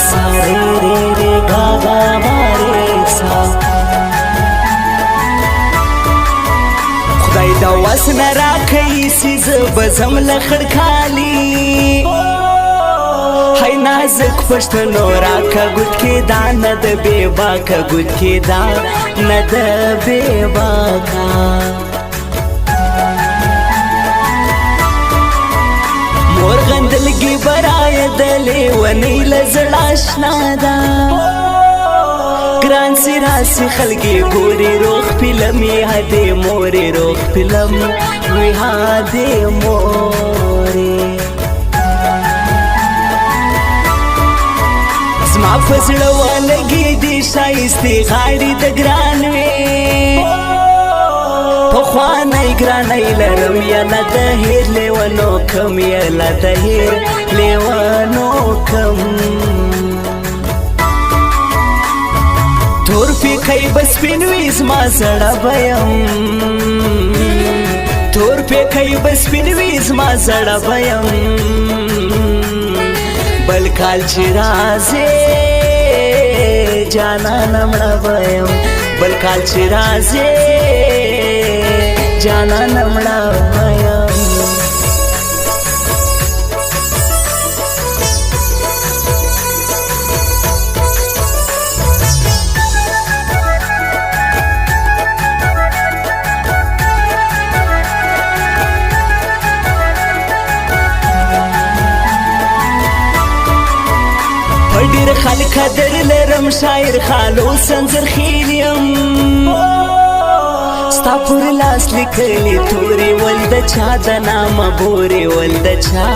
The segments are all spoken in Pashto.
सा रे रे रे गा गा मा रे सा خدای دا وسن راکې سیز بزم لخړ خالی هاي نازک پښتنو راکا ګوت کې دا نه د بے باکا ګوت کې دا نه د بے باکا مور غندلګي برای دلې ونی لزړاشنا دا ګران سی راسي خلګي ګوري روخ فلمي هدي موري روخ فلم وی هدي موري زما فزړه ولګي دي شایستي غاړي د ګران وي پخوانی ګرانای لرم یا نه د هیر لیوانو کم یا نه د هیر لیوانو کم تور پیکای بس پینوی زما زړه بیم تور پیکای بس پینوی زما زړه بیم بل کال چې راځي جانان مړه بیم بل کال چې راځي جانان مړه بیم ډیر خلک در لرم شاعر خالو سنځر خیلیم ستا پر لاس لیکلی توري ول د چا د نامه بوري ول د چا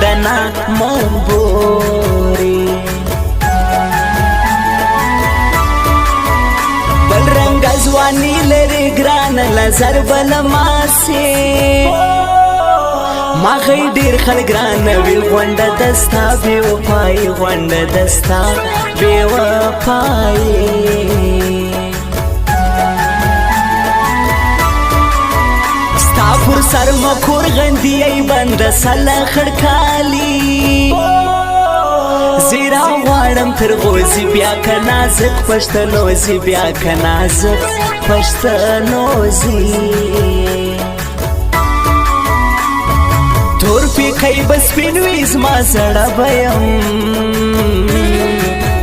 د نامه بوري بل رنګ ځواني لري ګران لزر بل ماسي ما غي ډیر خلک ګران وی غونډه دستا بي وفای غونډه دستا بي وفای ستا پر سر مکور غندي ای بند سلا خړکالي زیرا غواړم تر غوزي بیا کنازک پښتنو زی بیا کنازک پښتنو زی تور پیکای بس پینوی زما زړه بیم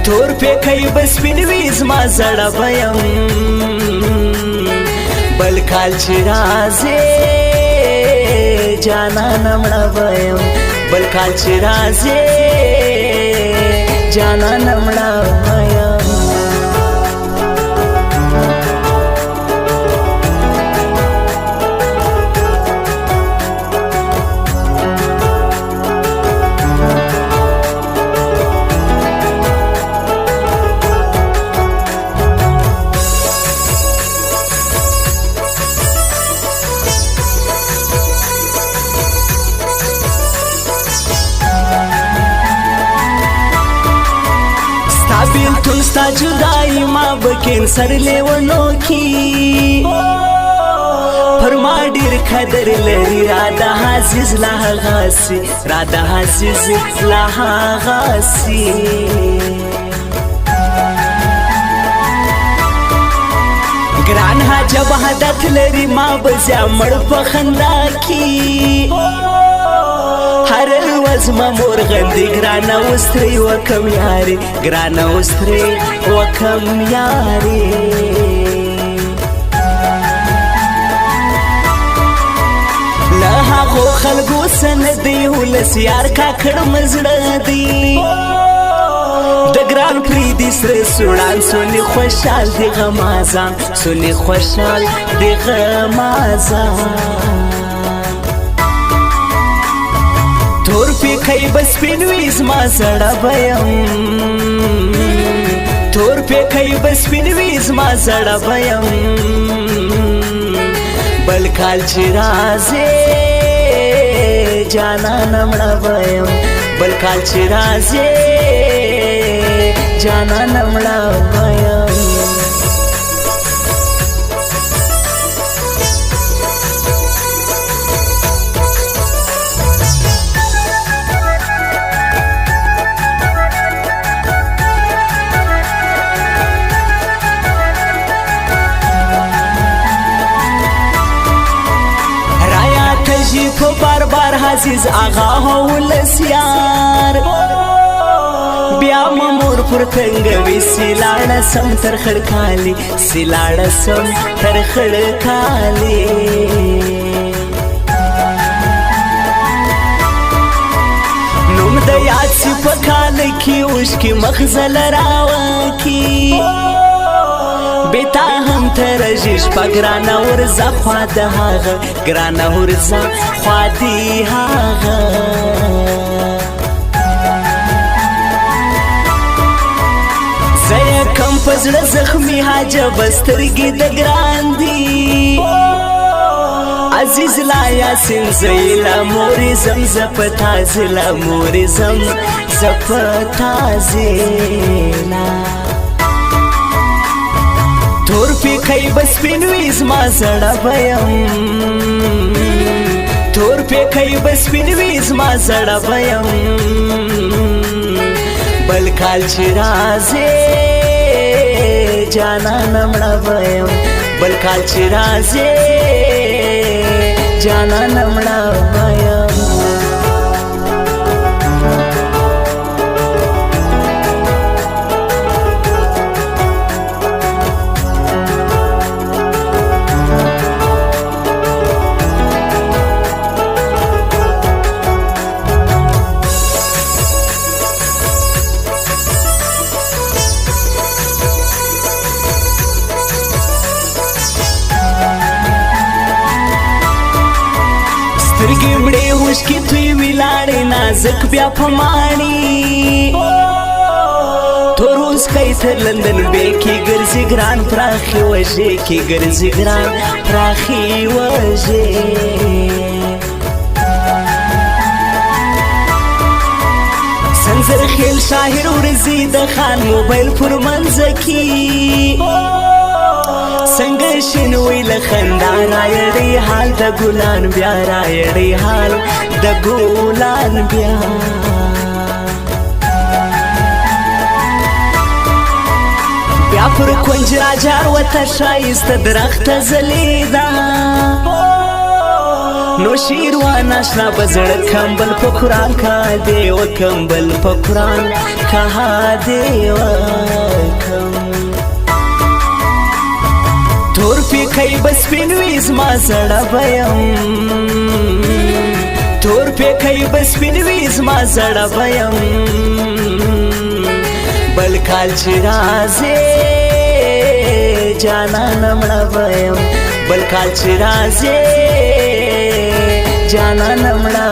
تور پیکای بس پینوی زما زړه بیم بل کال چې راځي جانان مړه بیم بل کال چې راځي جانان مړه بیم بیلتون ستا جدائی ما بکین سر لیونو کی پر ما ډیر قدر لري راده عزیز لا غاسی راده عزیز لا غاسی ګران حجب حدت لري ما بزیا مړ په خندا کی هر ورځ ما مور غندي ګرانه وستري وکم یاري ګرانه وستري وکم یاري له هغو خلکو سن دی ولس یار کا کړه مزړه دی د ګران پریدي سره سوړان سونی خوشحال دی غمازان سونی خوشحال دی غمازان تور پیکای بس پینوی زما زړه بیم تور پیکای بس پینوی زما زړه بیم بل کال چې راځي جانان مړه بیم بل کال چې راځي جانان مړه بیم عزیز آغا ولسیار بیا مور پر تنگوي سیلاړه سم تر خړکالي سیلاړه سم تر خړکالي نوم د یاد سی پکال کی اوش کی مخزل راوکی بیتا هم ترجش پا گرانا ورزا خواد هاغا گرانا ورزا خوادی هاغا زیا کم پزړ زخمی حاجه بسترګي د ګران دی عزیز لا یاسین زیلا مورې زم زپتا زلا مورې زم زپتا زلا تور پی کای بس پینویز ما زړه بیم تور پی کای بس پینویز ما زړه بیم بل کال چې راځي جانا نمړه بیم بل کال چې راځي جانا نمړه بیم سترګې مړې اوښکې توی ولاړې نازک بیا پماڼي تور اوسکی تر لندن بې کې ګرځي ګران پراخې وژې کې ګرځي ګران پراخې وژې سنځر خیل شاهر ورځي د خان موبایل پر منځه کې څنګه شنوي له خندا رايړې حال د ګلان بیا رايړې حال د ګلان بیا بیا پر کونج راجار وته شایسته درخت زلیدا نو شیروان آشنا بزړ کمبل په قران کا دی او کمبل په قران کا دی وکم تور پی کای بس پینویز ما زړه بیم تور پی کای بس پینویز ما زړه بیم بل کال چې راځي جانا نمړه بیم بل کال چې راځي جانا نمړه